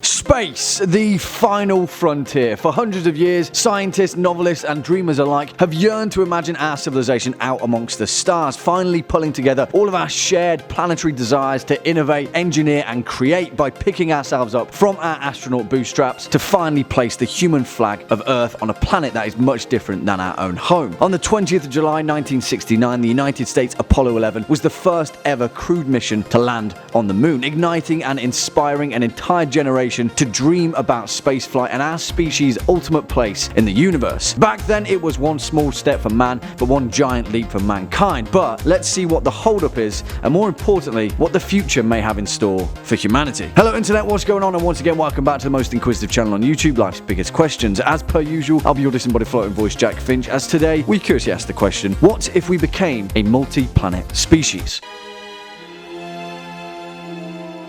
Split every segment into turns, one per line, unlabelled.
Space, the final frontier. For hundreds of years, scientists, novelists, and dreamers alike have yearned to imagine our civilization out amongst the stars, finally pulling together all of our shared planetary desires to innovate, engineer, and create by picking ourselves up from our astronaut bootstraps to finally place the human flag of Earth on a planet that is much different than our own home. On the 20th of July 1969, the United States Apollo 11 was the first ever crewed mission to land on the moon, igniting and inspiring an entire generation to dream about spaceflight and our species' ultimate place in the universe. Back then, it was one small step for man, but one giant leap for mankind. But let's see what the holdup is, and more importantly, what the future may have in store for humanity. Hello Internet, what's going on? And once again, welcome back to the most inquisitive channel on YouTube, Life's Biggest Questions. As per usual, I'll be your disembodied floating voice, Jack Finch, as today we curiously ask the question, what if we became a multi-planet species?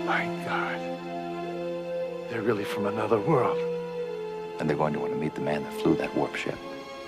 My God. They're really from another world.
And they're going to want to meet the man that flew that warp ship.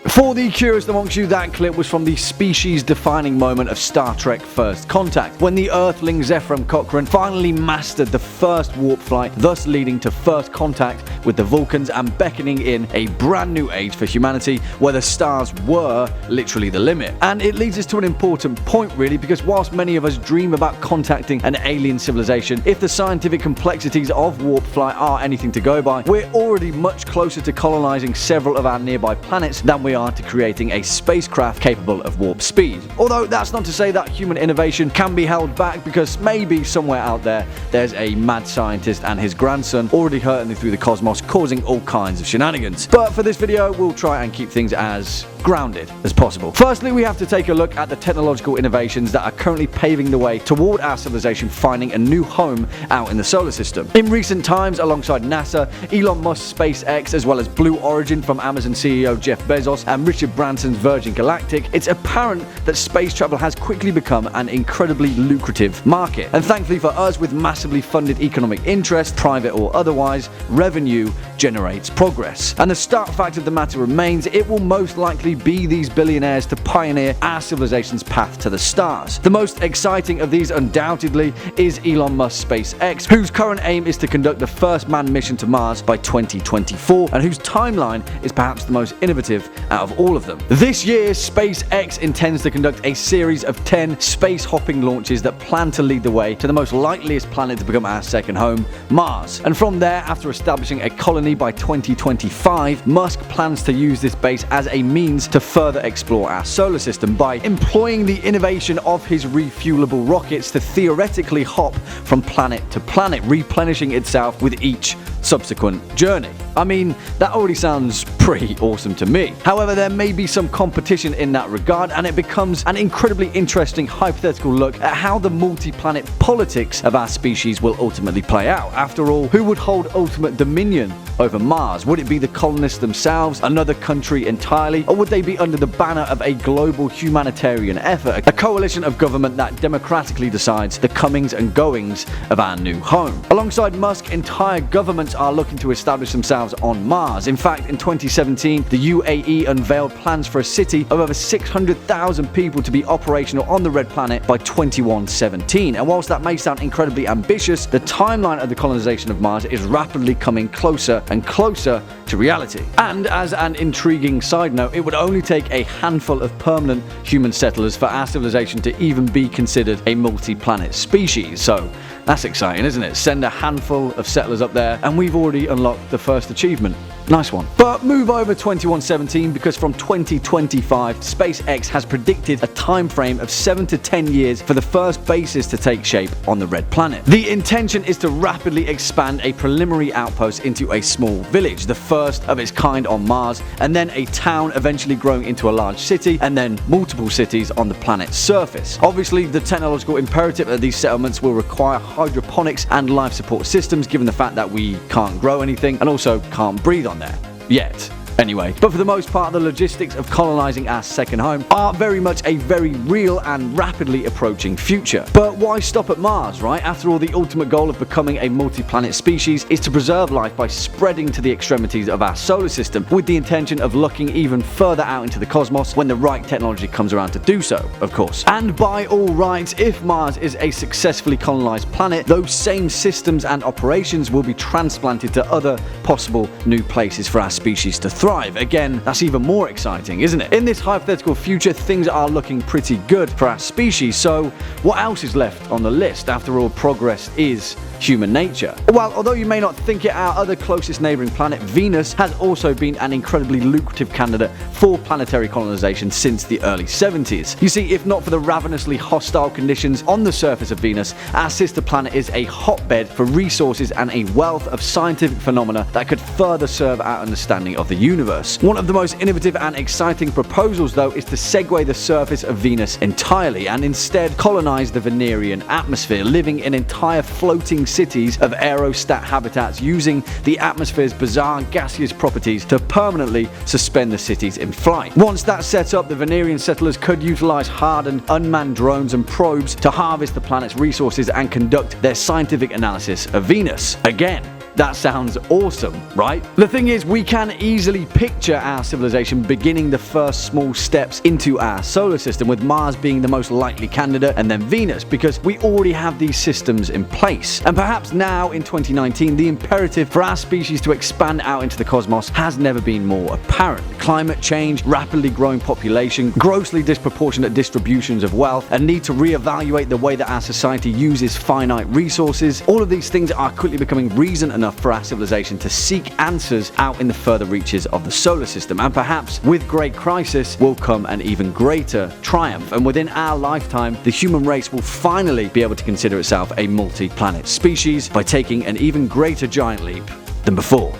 For the curious amongst you, that clip was from the species-defining moment of Star Trek First Contact, when the Earthling Zefram Cochrane finally mastered the first warp flight, thus leading to first contact with the Vulcans and beckoning in a brand new age for humanity where the stars were literally the limit. And it leads us to an important point really, because whilst many of us dream about contacting an alien civilization, if the scientific complexities of warp flight are anything to go by, we're already much closer to colonizing several of our nearby planets than we are to creating a spacecraft capable of warp speed. Although that's not to say that human innovation can be held back, because maybe somewhere out there there's a mad scientist and his grandson already hurtling through the cosmos, causing all kinds of shenanigans. But for this video, we'll try and keep things as grounded as possible. Firstly, we have to take a look at the technological innovations that are currently paving the way toward our civilization finding a new home out in the solar system. In recent times, alongside NASA, Elon Musk's SpaceX, as well as Blue Origin from Amazon CEO Jeff Bezos and Richard Branson's Virgin Galactic, it's apparent that space travel has quickly become an incredibly lucrative market. And thankfully for us, with massively funded economic interest, private or otherwise, revenue generates progress. And the stark fact of the matter remains, it will most likely be these billionaires to pioneer our civilization's path to the stars. The most exciting of these undoubtedly is Elon Musk's SpaceX, whose current aim is to conduct the first manned mission to Mars by 2024, and whose timeline is perhaps the most innovative out of all of them. This year, SpaceX intends to conduct a series of 10 space-hopping launches that plan to lead the way to the most likeliest planet to become our second home, Mars. And from there, after establishing a colony by 2025, Musk plans to use this base as a means to further explore our solar system by employing the innovation of his refuelable rockets to theoretically hop from planet to planet, replenishing itself with each subsequent journey. I mean, that already sounds pretty awesome to me. However, there may be some competition in that regard, and it becomes an incredibly interesting hypothetical look at how the multi-planet politics of our species will ultimately play out. After all, who would hold ultimate dominion over Mars? Would it be the colonists themselves, another country entirely, or would they be under the banner of a global humanitarian effort, a coalition of government that democratically decides the comings and goings of our new home? Alongside Musk, entire governments are looking to establish themselves on Mars. In fact, in 2017, the UAE unveiled plans for a city of over 600,000 people to be operational on the Red Planet by 2117. And whilst that may sound incredibly ambitious, the timeline of the colonization of Mars is rapidly coming closer and closer to reality. And as an intriguing side note, it would only take a handful of permanent human settlers for our civilization to even be considered a multi-planet species. So that's exciting, isn't it? Send a handful of settlers up there and we've already unlocked the first achievement. Nice one. But move over 2117, because from 2025, SpaceX has predicted a time frame of 7 to 10 years for the first bases to take shape on the Red Planet. The intention is to rapidly expand a preliminary outpost into a small village, the first of its kind on Mars, and then a town eventually growing into a large city, and then multiple cities on the planet's surface. Obviously, the technological imperative of these settlements will require hydroponics and life support systems, given the fact that we can't grow anything and also can't breathe on there. Yet. anyway. But for the most part, the logistics of colonizing our second home are very much a very real and rapidly approaching future. But why stop at Mars, right? After all, the ultimate goal of becoming a multi-planet species is to preserve life by spreading to the extremities of our solar system, with the intention of looking even further out into the cosmos when the right technology comes around to do so, of course. And by all rights, if Mars is a successfully colonized planet, those same systems and operations will be transplanted to other possible new places for our species to thrive. Again, that's even more exciting, isn't it? In this hypothetical future, things are looking pretty good for our species, so what else is left on the list? After all, progress is human nature. Well, although you may not think it, our other closest neighboring planet, Venus, has also been an incredibly lucrative candidate for planetary colonization since the early 70s. You see, if not for the ravenously hostile conditions on the surface of Venus, our sister planet is a hotbed for resources and a wealth of scientific phenomena that could further serve our understanding of the universe. One of the most innovative and exciting proposals, though, is to segue the surface of Venus entirely and instead colonize the Venerian atmosphere, living in entire floating cities of aerostat habitats using the atmosphere's bizarre gaseous properties to permanently suspend the cities in flight. Once that's set up, the Venerian settlers could utilize hardened, unmanned drones and probes to harvest the planet's resources and conduct their scientific analysis of Venus. Again, that sounds awesome, right? The thing is, we can easily picture our civilization beginning the first small steps into our solar system, with Mars being the most likely candidate and then Venus, because we already have these systems in place. And perhaps now in 2019, the imperative for our species to expand out into the cosmos has never been more apparent. Climate change, rapidly growing population, grossly disproportionate distributions of wealth, a need to reevaluate the way that our society uses finite resources. All of these things are quickly becoming reason enough for our civilization to seek answers out in the further reaches of the solar system. And perhaps with great crisis will come an even greater triumph. And within our lifetime, the human race will finally be able to consider itself a multi-planet species by taking an even greater giant leap than before.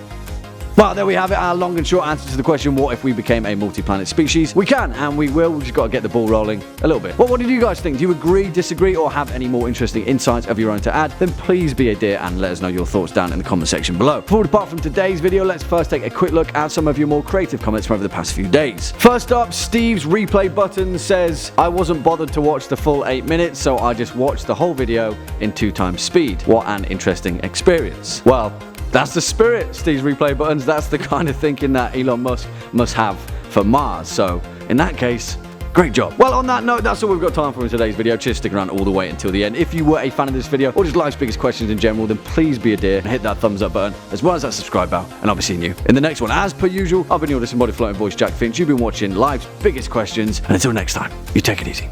Well, there we have it, our long and short answer to the question, what if we became a multi-planet species? We can, and we will. We've just got to get the ball rolling a little bit. Well, what did you guys think? Do you agree, disagree, or have any more interesting insights of your own to add? Then please be a dear and let us know your thoughts down in the comment section below. Before we depart from today's video, let's first take a quick look at some of your more creative comments from over the past few days. First up, Steve's replay button says, I wasn't bothered to watch the full 8 minutes, so I just watched the whole video in 2 times speed. What an interesting experience. Well, that's the spirit, Steve's replay buttons. That's the kind of thinking that Elon Musk must have for Mars. So, in that case, great job. Well, on that note, that's all we've got time for in today's video. Cheers, stick around all the way until the end. If you were a fan of this video, or just life's biggest questions in general, then please be a dear and hit that thumbs up button, as well as that subscribe bell, and I'll be seeing you in the next one. As per usual, I've been your disembodied floating voice, Jack Finch. You've been watching Life's Biggest Questions, and until next time, you take it easy.